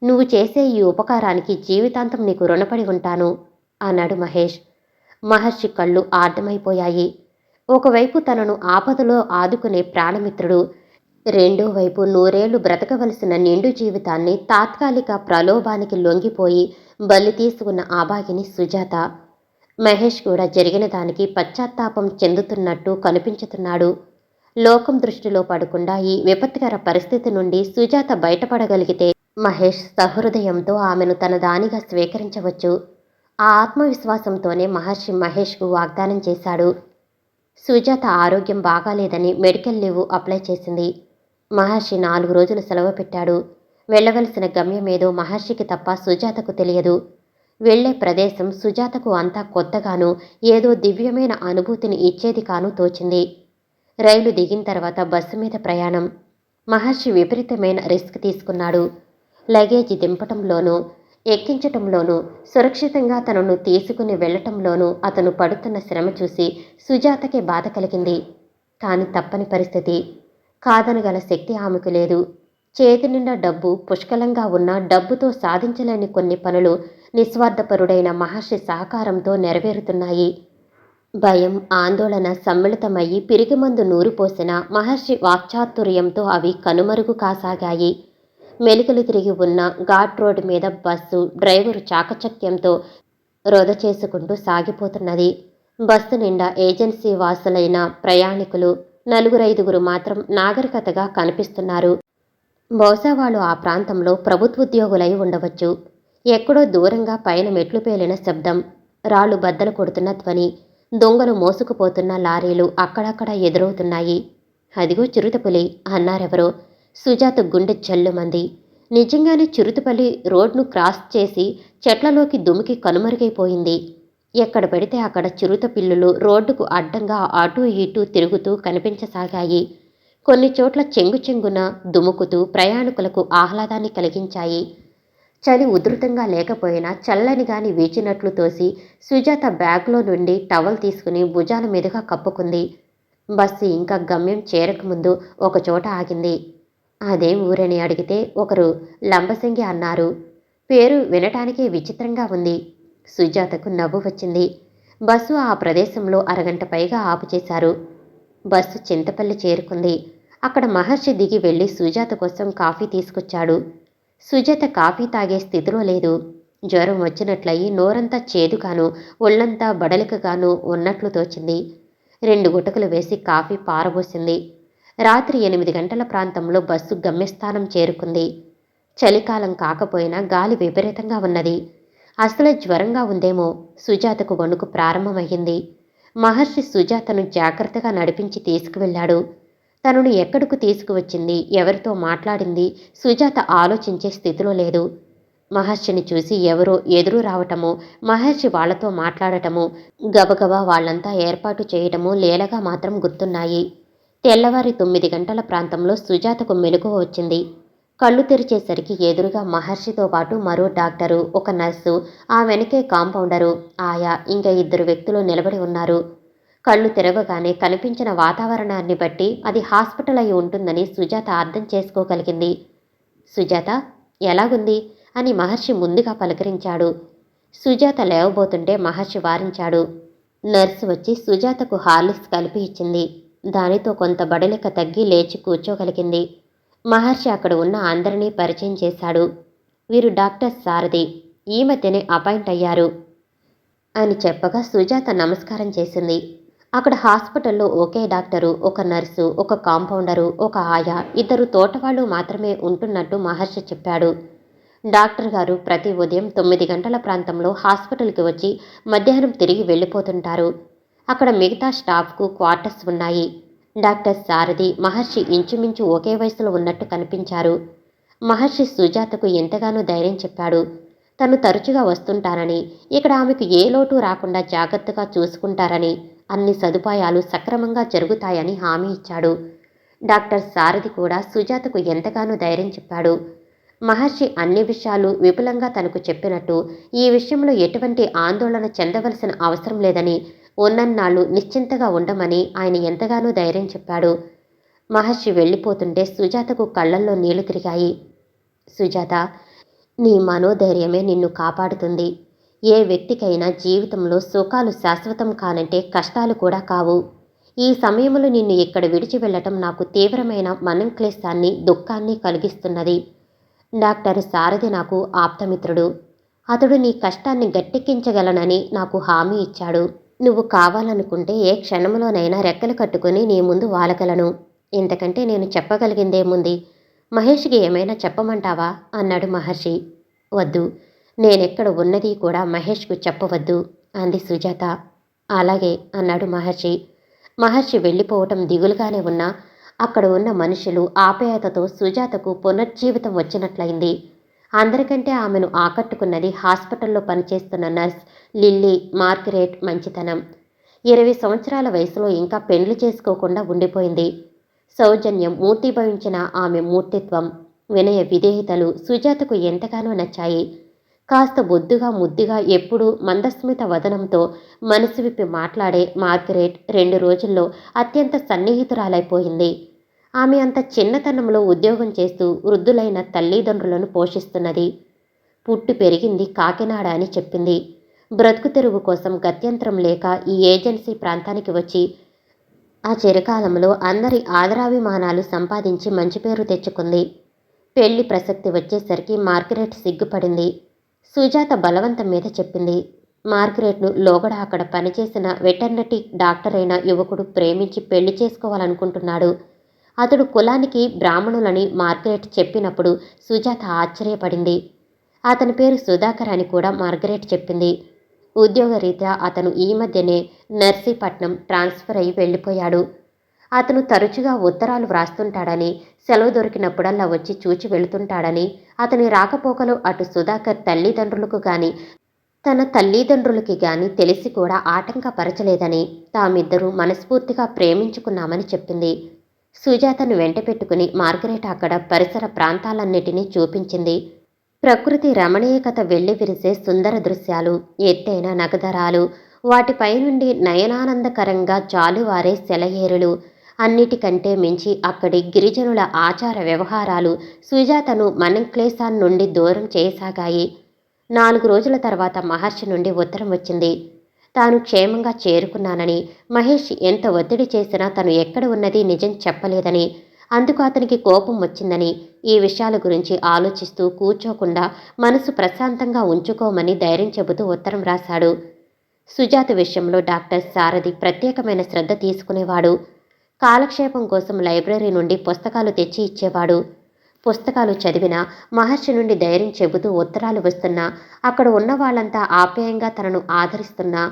నువ్వు చేసే ఈ ఉపకారానికి జీవితాంతం నీకు రుణపడి ఉంటాను అన్నాడు మహేష్. మహర్షి కళ్ళు ఆర్ద్రమైపోయాయి. ఒకవైపు తనను ఆపదలో ఆదుకునే ప్రాణమిత్రుడు, రెండో వైపు 100 ఏళ్లు బ్రతకవలసిన నిండు జీవితాన్ని తాత్కాలిక ప్రలోభానికి లొంగిపోయి బలి తీసుకున్న ఆబాగిని సుజాత. మహేష్ కూడా జరిగిన దానికి పశ్చాత్తాపం చెందుతున్నట్టు కనిపించుతున్నాడు. లోకం దృష్టిలో పడకుండా ఈ విపత్కర పరిస్థితి నుండి సుజాత బయటపడగలిగితే మహేష్ సహృదయంతో ఆమెను తన దానిగా స్వీకరించవచ్చు. ఆ ఆత్మవిశ్వాసంతోనే మహేష్కు వాగ్దానం చేశాడు. సుజాత ఆరోగ్యం బాగాలేదని మెడికల్ లీవ్ అప్లై చేసింది. మహర్షి 4 రోజులు సెలవు పెట్టాడు. వెళ్ళవలసిన గమ్యమేదో మహర్షికి తప్ప సుజాతకు తెలియదు. వెళ్లే ప్రదేశం సుజాతకు అంతా కొత్తగానూ ఏదో దివ్యమైన అనుభూతిని ఇచ్చేది కానూ తోచింది. రైలు దిగిన తర్వాత బస్సు మీద ప్రయాణం. మహర్షి విపరీతమైన రిస్క్ తీసుకున్నాడు. లగేజీ దింపటంలోనూ ఎక్కించటంలోనూ సురక్షితంగా తనను తీసుకుని వెళ్లటంలోనూ అతను పడుతున్న శ్రమ చూసి సుజాతకే బాధ కలిగింది. కాని తప్పని పరిస్థితి. కాదనగల శక్తి ఆమెకు లేదు. చేతి నిండా డబ్బు పుష్కలంగా ఉన్న డబ్బుతో సాధించలేని కొన్ని పనులు నిస్వార్థపరుడైన మహర్షి సహకారంతో నెరవేరుతున్నాయి. భయం, ఆందోళన సమ్మిళితమయ్యి పిరిగిమందు నూరిపోసిన మహర్షి వాక్చాతుర్యంతో అవి కనుమరుగు కాసాగాయి. మెలికలు తిరిగి ఉన్న ఘాట్ రోడ్డు మీద బస్సు డ్రైవరు చాకచక్యంతో రొద చేసుకుంటూ సాగిపోతున్నది. బస్సు నిండా ఏజెన్సీ వాసులైన ప్రయాణికులు 4-5 మాత్రం నాగరికతగా కనిపిస్తున్నారు. బహుశా వాళ్ళు ఆ ప్రాంతంలో ప్రభుత్వోద్యోగులై ఉండవచ్చు. ఎక్కడో దూరంగా పైన మెట్లు పేలిన శబ్దం, రాళ్లు బద్దలు కొడుతున్న ధ్వని, దొంగలు మోసుకుపోతున్న లారీలు అక్కడక్కడ ఎదురవుతున్నాయి. అదిగో చిరుతపులి అన్నారెవరో. సుజాత గుండె జల్లుమంది. నిజంగానే చిరుతపులి రోడ్ను క్రాస్ చేసి చెట్లలోకి దుమికి కనుమరుగైపోయింది. ఎక్కడ పెడితే అక్కడ చిరుత పిల్లులు రోడ్డుకు అడ్డంగా అటూ ఇటూ తిరుగుతూ కనిపించసాగాయి. కొన్ని చోట్ల చెంగున దుముకుతూ ప్రయాణికులకు ఆహ్లాదాన్ని కలిగించాయి. చలి ఉధృతంగా లేకపోయినా చల్లనిగాని వీచినట్లు తోసి సుజాత బ్యాగ్లో నుండి టవల్ తీసుకుని భుజాల మీదుగా కప్పుకుంది. బస్సు ఇంకా గమ్యం చేరకముందు ఒకచోట ఆగింది. అదేం ఊరని అడిగితే ఒకరు లంబసింగి అన్నారు. పేరు వినటానికే విచిత్రంగా ఉంది. సుజాతకు నవ్వు వచ్చింది. బస్సు ఆ ప్రదేశంలో అరగంట పైగా ఆపుచేశారు. బస్సు చింతపల్లి చేరుకుంది. అక్కడ మహర్షి దిగి వెళ్ళి సుజాత కోసం కాఫీ తీసుకొచ్చాడు. సుజాత కాఫీ తాగే స్థితిలో లేదు. జ్వరం వచ్చినట్లయి నోరంతా చేదుగాను ఒళ్లంతా బడలికగాను ఉన్నట్లు తోచింది. 2 గుటకలు వేసి కాఫీ పారబోసింది. రాత్రి 8 గంటల ప్రాంతంలో బస్సు గమ్యస్థానం చేరుకుంది. చలికాలం కాకపోయినా గాలి విపరీతంగా ఉన్నది. అసలే జ్వరంగా ఉందేమో. సుజాతకు వణుకు ప్రారంభమయ్యింది. మహర్షి సుజాతను జాగ్రత్తగా నడిపించి తీసుకువెళ్ళాడు. తనను ఎక్కడకు తీసుకువచ్చింది, ఎవరితో మాట్లాడింది సుజాత ఆలోచించే స్థితిలో లేదు. మహర్షిని చూసి ఎవరో ఎదురు రావటము, మహర్షి వాళ్లతో మాట్లాడటము, గబగబా వాళ్లంతా ఏర్పాటు చేయటము లీలగా మాత్రం గుర్తున్నాయి. తెల్లవారి 9 గంటల ప్రాంతంలో సుజాతకు మెలకువ వచ్చింది. కళ్ళు తెరిచేసరికి ఎదురుగా మహర్షితో పాటు మరో డాక్టరు, ఒక నర్సు, ఆ వెనకే కాంపౌండరు, ఆయా, ఇంకా 2 వ్యక్తులు నిలబడి ఉన్నారు. కళ్ళు తెరవగానే కనిపించిన వాతావరణాన్ని బట్టి అది హాస్పిటల్ అయి ఉంటుందని సుజాత అర్థం చేసుకోగలిగింది. సుజాత, ఎలాగుంది అని మహర్షి ముందుగా పలకరించాడు. సుజాత లేవబోతుంటే మహర్షి వారించాడు. నర్సు వచ్చి సుజాతకు హార్లిక్స్ కలిపి ఇచ్చింది. దానితో కొంత బడలిక తగ్గి లేచి కూర్చోగలిగింది. మహర్షి అక్కడ ఉన్న అందరినీ పరిచయం చేశాడు. వీరు డాక్టర్ సారథి, ఈ మధ్యనే అపాయింట్ అయ్యారు అని చెప్పగా సుజాత నమస్కారం చేసింది. అక్కడ హాస్పిటల్లో ఒకే డాక్టరు, ఒక నర్సు, ఒక కాంపౌండరు, ఒక ఆయా, 2 తోటవాళ్లు మాత్రమే ఉంటున్నట్టు మహర్షి చెప్పాడు. డాక్టర్ గారు ప్రతి ఉదయం 9 గంటల ప్రాంతంలో హాస్పిటల్కి వచ్చి మధ్యాహ్నం తిరిగి వెళ్ళిపోతుంటారు. అక్కడ మిగతా స్టాఫ్కు క్వార్టర్స్ ఉన్నాయి. డాక్టర్ సారథి, మహర్షి ఇంచుమించు ఒకే వయసులో ఉన్నట్టు కనిపించారు. మహర్షి సుజాతకు ఎంతగానో ధైర్యం చెప్పాడు. తను తరచుగా వస్తుంటానని, ఇక్కడ ఆమెకు ఏ లోటు రాకుండా జాగ్రత్తగా చూసుకుంటారని, అన్ని సదుపాయాలు సక్రమంగా జరుగుతాయని హామీ ఇచ్చాడు. డాక్టర్ సారథి కూడా సుజాతకు ఎంతగానో ధైర్యం చెప్పాడు. మహర్షి అన్ని విషయాలు విపులంగా తనకు చెప్పినట్టు, ఈ విషయంలో ఎటువంటి ఆందోళన చెందవలసిన అవసరం లేదని, ఉన్నన్నాళ్ళు నిశ్చింతగా ఉండమని ఆయన ఎంతగానో ధైర్యం చెప్పాడు. మహర్షి వెళ్ళిపోతుంటే సుజాతకు కళ్ళల్లో నీళ్లు తిరిగాయి. సుజాత, నీ మనోధైర్యమే నిన్ను కాపాడుతుంది. ఏ వ్యక్తికైనా జీవితంలో సుఖాలు శాశ్వతం కానంటే కష్టాలు కూడా కావు. ఈ సమయంలో నిన్ను ఇక్కడ విడిచి వెళ్ళటం నాకు తీవ్రమైన మనక్లేశాన్ని, దుఃఖాన్ని కలిగిస్తున్నది. డాక్టర్ సారథి నాకు ఆప్తమిత్రుడు. అతడు నీ కష్టాన్ని గట్టెక్కించగలనని నాకు హామీ ఇచ్చాడు. నువ్వు కావాలనుకుంటే ఏ క్షణంలోనైనా రెక్కలు కట్టుకుని నీ ముందు వాలగలను. ఇంతకంటే నేను చెప్పగలిగిందేముంది? మహేష్కి ఏమైనా చెప్పమంటావా అన్నాడు మహర్షి. వద్దు, నేనెక్కడ ఉన్నది కూడా మహేష్కు చెప్పవద్దు అంది సుజాత. అలాగే అన్నాడు మహర్షి. మహర్షి వెళ్ళిపోవటం దిగులుగానే ఉన్నా అక్కడ ఉన్న మనుషులు ఆప్యాయతతో సుజాతకు పునర్జీవితం వచ్చినట్లయింది. అందరికంటే ఆమెను ఆకట్టుకున్నది హాస్పిటల్లో పనిచేస్తున్న నర్స్ లిల్లీ మార్గరెట్ మంచితనం. 20 సంవత్సరాల వయసులో ఇంకా పెండ్లి చేసుకోకుండా ఉండిపోయింది. సౌజన్యం మూర్తిభవించిన ఆమె మూర్తిత్వం, వినయ విధేయతలు సుజాతకు ఎంతగానో నచ్చాయి. కాస్త బొద్దుగా ముద్దుగా ఎప్పుడూ మందస్మిత వదనంతో మనసు విప్పి మాట్లాడే మార్గరెట్ 2 రోజుల్లో అత్యంత సన్నిహితురాలైపోయింది. ఆమె అంత చిన్నతనంలో ఉద్యోగం చేస్తూ వృద్ధులైన తల్లిదండ్రులను పోషిస్తున్నది. పుట్టి పెరిగింది కాకినాడ అని చెప్పింది. బ్రతుకు తెరువు కోసం గత్యంతరం లేక ఈ ఏజెన్సీ ప్రాంతానికి వచ్చి ఆ చిరకాలంలో అందరి ఆదరాభిమానాలు సంపాదించి మంచి పేరు తెచ్చుకుంది. పెళ్లి ప్రసక్తి వచ్చేసరికి మార్గరెట్ సిగ్గుపడింది. సుజాత బలవంతం మీద చెప్పింది. మార్గరెట్ను లోగడ అక్కడ పనిచేసిన వెటర్నరీ డాక్టర్ అయిన యువకుడు ప్రేమించి పెళ్లి చేసుకోవాలనుకుంటున్నాడు. అతడు కులానికి బ్రాహ్మణులని మార్గరెట్ చెప్పినప్పుడు సుజాత ఆశ్చర్యపడింది. అతని పేరు సుధాకర్ అని కూడా మార్గరెట్ చెప్పింది. ఉద్యోగరీత్యా అతను ఈ మధ్యనే నర్సీపట్నం ట్రాన్స్ఫర్ అయి వెళ్ళిపోయాడు. అతను తరచుగా ఉత్తరాలు వ్రాస్తుంటాడని, సెలవు దొరికినప్పుడల్లా వచ్చి చూచి వెళుతుంటాడని, అతని రాకపోకలు అటు సుధాకర్ తల్లిదండ్రులకు గాని తన తల్లిదండ్రులకి గాని తెలిసి కూడా ఆటంకపరచలేదని, తామిద్దరూ మనస్ఫూర్తిగా ప్రేమించుకున్నామని చెప్పింది. సుజాతను వెంట పెట్టుకుని మార్గరెట్ అక్కడ పరిసర ప్రాంతాలన్నిటినీ చూపించింది. ప్రకృతి రమణీయకత వెళ్లి విరిసే సుందర దృశ్యాలు, ఎత్తైన నగదరాలు, వాటిపై నుండి నయనానందకరంగా జాలువారే సెలయేరులు, అన్నిటికంటే మించి అక్కడి గిరిజనుల ఆచార వ్యవహారాలు సుజాతను మనక్లేశాన్నుండి దూరం చేయసాగాయి. 4 రోజుల తర్వాత మహర్షి నుండి ఉత్తరం వచ్చింది. తాను క్షేమంగా చేరుకున్నానని, మహేష్ ఎంత ఒత్తిడి చేసినా తను ఎక్కడ ఉన్నది నిజం చెప్పలేదని, అందుకు అతనికి కోపం వచ్చిందని, ఈ విషయాల గురించి ఆలోచిస్తూ కూర్చోకుండా మనసు ప్రశాంతంగా ఉంచుకోమని ధైర్యం చెబుతూ ఉత్తరం రాశాడు. సుజాత విషయంలో డాక్టర్ సారథి ప్రత్యేకమైన శ్రద్ధ తీసుకునేవాడు. కాలక్షేపం కోసం లైబ్రరీ నుండి పుస్తకాలు తెచ్చి ఇచ్చేవాడు. పుస్తకాలు చదివినా, మహర్షి నుండి ధైర్యం చెబుతూ ఉత్తరాలు వస్తున్నా, అక్కడ ఉన్న వాళ్ళంతా ఆప్యాయంగా తనను ఆదరిస్తున్నా,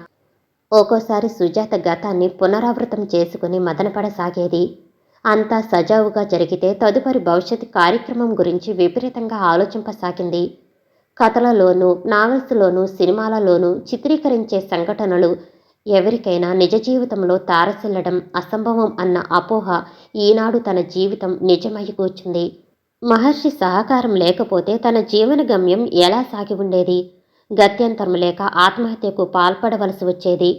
ఒక్కోసారి సుజాత గతాన్ని పునరావృతం చేసుకుని మదనపడసాగేది. అంతా సజావుగా జరిగితే తదుపరి భవిష్యత్ కార్యక్రమం గురించి విపరీతంగా ఆలోచింపసాగింది. కథలలోనూ, నావెల్స్లోనూ, సినిమాలలోనూ చిత్రీకరించే సంఘటనలు ఎవరికైనా నిజ జీవితంలో తారసిల్లడం అసంభవం అన్న అపోహ ఈనాడు తన జీవితం నిజమై కూర్చుంది. మహర్షి సహకారం లేకపోతే తన జీవన గమ్యం ఎలా సాగి ఉండేది? గత్యంతరం లేక ఆత్మహత్యకు పాల్పడవలసి వచ్చేది.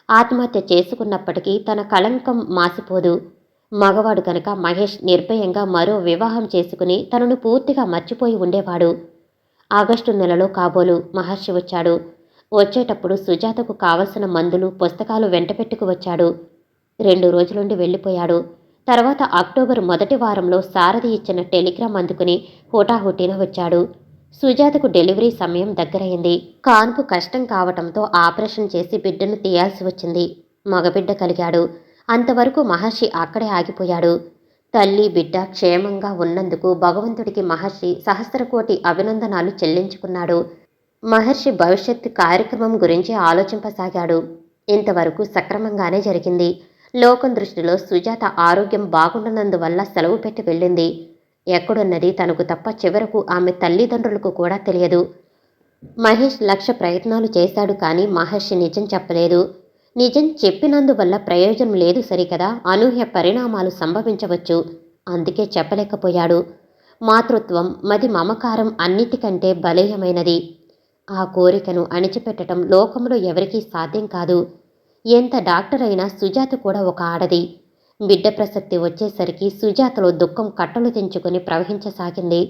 ఆత్మహత్య చేసుకున్నప్పటికీ తన కళంకం మాసిపోదు. మగవాడు కనుక మహేష్ నిర్భయంగా మరో వివాహం చేసుకుని తనను పూర్తిగా మర్చిపోయి ఉండేవాడు. ఆగస్టు నెలలో కాబోలు మహర్షి వచ్చాడు. వచ్చేటప్పుడు సుజాతకు కావలసిన మందులు, పుస్తకాలు వెంటపెట్టుకు వచ్చాడు. 2 రోజులుండి వెళ్ళిపోయాడు. తర్వాత అక్టోబర్ మొదటి వారంలో సారథి ఇచ్చిన టెలిగ్రామ్ అందుకుని హుటాహుటిన వచ్చాడు. సుజాతకు డెలివరీ సమయం దగ్గరైంది. కాన్పు కష్టం కావటంతో ఆపరేషన్ చేసి బిడ్డను తీయాల్సి వచ్చింది. మగబిడ్డ కలిగాడు. అంతవరకు మహర్షి అక్కడే ఆగిపోయాడు. తల్లి బిడ్డ క్షేమంగా ఉన్నందుకు భగవంతుడికి మహర్షి సహస్రకోటి అభినందనాలు చెల్లించుకున్నాడు. మహర్షి భవిష్యత్తు కార్యక్రమం గురించి ఆలోచింపసాగాడు. ఇంతవరకు సక్రమంగానే జరిగింది. లోకం దృష్టిలో సుజాత ఆరోగ్యం బాగుండనందువల్ల సెలవు పెట్టి వెళ్ళింది. ఎక్కడున్నది తనకు తప్ప చివరకు ఆమె తల్లిదండ్రులకు కూడా తెలియదు. మహేష్ లక్ష ప్రయత్నాలు చేశాడు, కానీ మహర్షి నిజం చెప్పలేదు. నిజం చెప్పినందువల్ల ప్రయోజనం లేదు సరికదా, అనూహ్య పరిణామాలు సంభవించవచ్చు. అందుకే చెప్పలేకపోయాడు. మాతృత్వం, మది, మమకారం అన్నిటికంటే బలీయమైనది. ఆ కోరికను అణిచిపెట్టడం లోకంలో ఎవరికీ సాధ్యం కాదు. ఎంత డాక్టర్ అయినా సుజాత కూడా ఒక ఆడది. బిడ్డ ప్రసక్తి వచ్చేసరికి సుజాతలో దుఃఖం కట్టలు తెంచుకుని ప్రవహించసాగింది.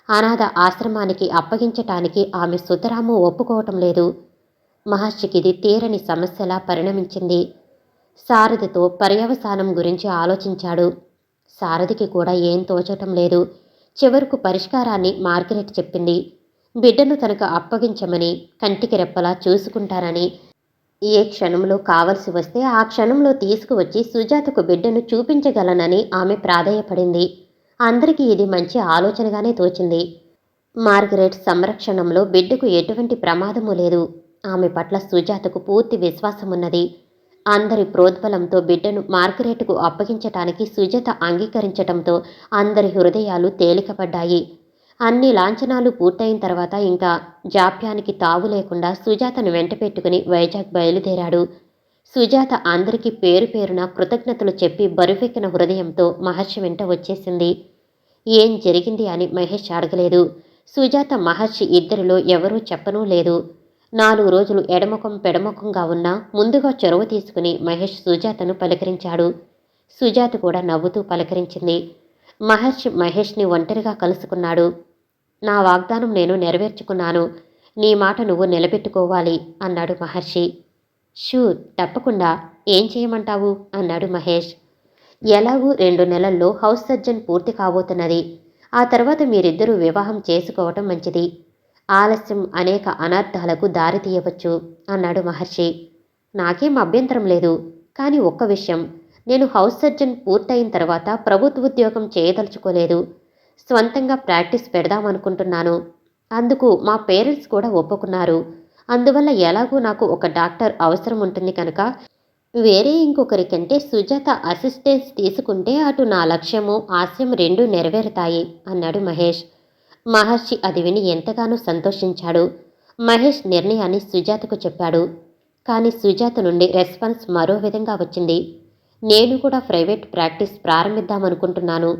అనాథ ఆశ్రమానికి అప్పగించటానికి ఆమె సుతరాము ఒప్పుకోవటం లేదు. మహర్షికిది తీరని సమస్యలా పరిణమించింది. సారథితో పర్యవసానం గురించి ఆలోచించాడు. సారథికి కూడా ఏం తోచటం లేదు. చివరకు పరిష్కారాన్ని మార్గరెట్ చెప్పింది. బిడ్డను తనకు అప్పగించమని, కంటికి రెప్పలా చూసుకుంటానని, ఏ క్షణంలో కావలసి వస్తే ఆ క్షణంలో తీసుకువచ్చి సుజాతకు బిడ్డను చూపించగలనని ఆమె ప్రాధేయపడింది. అందరికీ ఇది మంచి ఆలోచనగానే తోచింది. మార్గరెట్ సంరక్షణంలో బిడ్డకు ఎటువంటి ప్రమాదము లేదు. ఆమె పట్ల సుజాతకు పూర్తి విశ్వాసమున్నది. అందరి ప్రోద్బలంతో బిడ్డను మార్గరెట్కు అప్పగించటానికి సుజాత అంగీకరించటంతో అందరి హృదయాలు తేలికపడ్డాయి. అన్ని లాంఛనాలు పూర్తయిన తర్వాత ఇంకా జాప్యానికి తావు లేకుండా సుజాతను వెంట పెట్టుకుని వైజాగ్ బయలుదేరాడు. సుజాత అందరికీ పేరు పేరున కృతజ్ఞతలు చెప్పి బరువెక్కిన హృదయంతో మహర్షి వెంట వచ్చేసింది. ఏం జరిగింది అని మహేష్ అడగలేదు. సుజాత, మహర్షి ఇద్దరిలో ఎవరూ చెప్పనూ లేదు. 4 రోజులు ఎడముఖం పెడముఖంగా ఉన్నా ముందుగా చొరవ తీసుకుని మహేష్ సుజాతను పలకరించాడు. సుజాత కూడా నవ్వుతూ పలకరించింది. మహర్షి మహేష్ని ఒంటరిగా కలుసుకున్నాడు. నా వాగ్దానం నేను నెరవేర్చుకున్నాను. నీ మాట నువ్వు నిలబెట్టుకోవాలి అన్నాడు మహర్షి. షూర్, తప్పకుండా. ఏం చేయమంటావు అన్నాడు మహేష్. ఎలాగూ 2 నెలల్లో హౌస్ సర్జన్ పూర్తి కాబోతున్నది. ఆ తర్వాత మీరిద్దరూ వివాహం చేసుకోవటం మంచిది. ఆలస్యం అనేక అనర్థాలకు దారి తీయవచ్చు అన్నాడు మహర్షి. నాకేం అభ్యంతరం లేదు. కానీ ఒక్క విషయం, నేను హౌస్ సర్జన్ పూర్తయిన తర్వాత ప్రభుత్వ ఉద్యోగం చేయదలుచుకోలేదు. స్వంతంగా ప్రాక్టీస్ పెడదామనుకుంటున్నాను. అందుకు మా పేరెంట్స్ కూడా ఒప్పుకున్నారు. అందువల్ల ఎలాగూ నాకు ఒక డాక్టర్ అవసరం ఉంటుంది కనుక వేరే ఇంకొకరి కంటే సుజాత అసిస్టెన్స్ తీసుకుంటే అటు నా లక్ష్యము, ఆశయం రెండూ నెరవేరుతాయి అన్నాడు మహేష్. మహర్షి అది విని ఎంతగానో సంతోషించాడు. మహేష్ నిర్ణయాన్ని సుజాతకు చెప్పాడు. కానీ సుజాత నుండి రెస్పాన్స్ మరో విధంగా వచ్చింది. నేను కూడా ప్రైవేట్ ప్రాక్టీస్ ప్రారంభిద్దామనుకుంటున్నాను.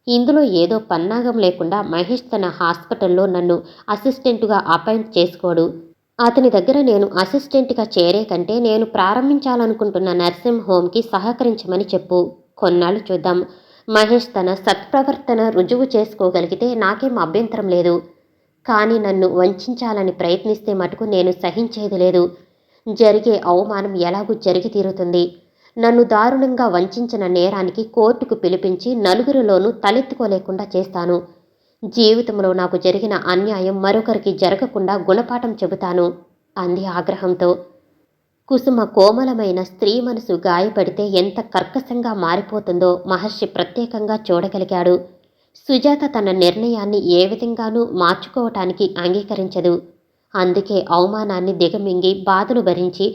ఇందులో ఏదో పన్నాగం లేకుండా మహేష్ తన హాస్పిటల్లో నన్ను అసిస్టెంటుగా అపాయింట్ చేసుకోడు. అతని దగ్గర నేను అసిస్టెంట్గా చేరే కంటే నేను ప్రారంభించాలనుకుంటున్న నర్సింగ్ హోమ్కి సహకరించమని చెప్పు. కొన్నాళ్ళు చూద్దాం. మహేష్ తన సత్ప్రవర్తన రుజువు చేసుకోగలిగితే నాకేం అభ్యంతరం లేదు. కానీ నన్ను వంచాలని ప్రయత్నిస్తే మటుకు నేను సహించేది లేదు. జరిగే అవమానం ఎలాగూ జరిగి తీరుతుంది. నన్ను దారుణంగా వంచిన నేరానికి కోర్టుకు పిలిపించి నలుగురిలోనూ తలెత్తుకోలేకుండా చేస్తాను. జీవితంలో నాకు జరిగిన అన్యాయం మరొకరికి జరగకుండా గుణపాఠం చెబుతాను అంది ఆగ్రహంతో. కుసుమ కోమలమైన స్త్రీ మనసు గాయపడితే ఎంత కర్కశంగా మారిపోతుందో మహర్షి ప్రత్యేకంగా చూడగలిగాడు. సుజాత తన నిర్ణయాన్ని ఏ విధంగానూ మార్చుకోవటానికి అంగీకరించదు. అందుకే అవమానాన్ని దిగమింగి బాధలు భరించి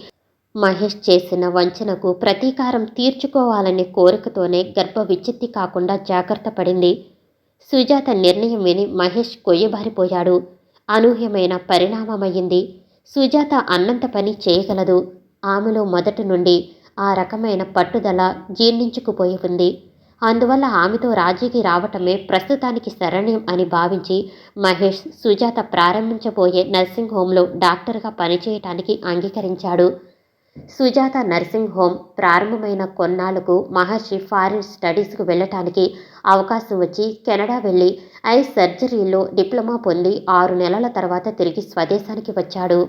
మహేష్ చేసిన వంచనకు ప్రతీకారం తీర్చుకోవాలనే కోరికతోనే గర్భ విచ్ఛిత్తి కాకుండా జాగ్రత్త పడింది. సుజాత నిర్ణయం విని మహేష్ కొయ్యబారిపోయాడు. అనూహ్యమైన పరిణామమయ్యింది. సుజాత అన్నంత పని చేయగలదు. ఆమెలో మొదటి నుండి ఆ రకమైన పట్టుదల జీర్ణించుకుపోయి ఉంది. అందువల్ల ఆమెతో రాజీకి రావటమే ప్రస్తుతానికి శరణ్యం అని భావించి మహేష్ సుజాత ప్రారంభించబోయే నర్సింగ్ హోంలో డాక్టర్గా పనిచేయటానికి అంగీకరించాడు. సుజాత నర్సింగ్ హోమ్ ప్రారంభమైన కొన్నాళ్లకు మహర్షి ఫారిన్ స్టడీస్కు వెళ్ళటానికి అవకాశం వచ్చి కెనడా వెళ్ళి ఐ సర్జరీలో డిప్లొమా పొంది 6 నెలల తర్వాత తిరిగి స్వదేశానికి వచ్చాడు.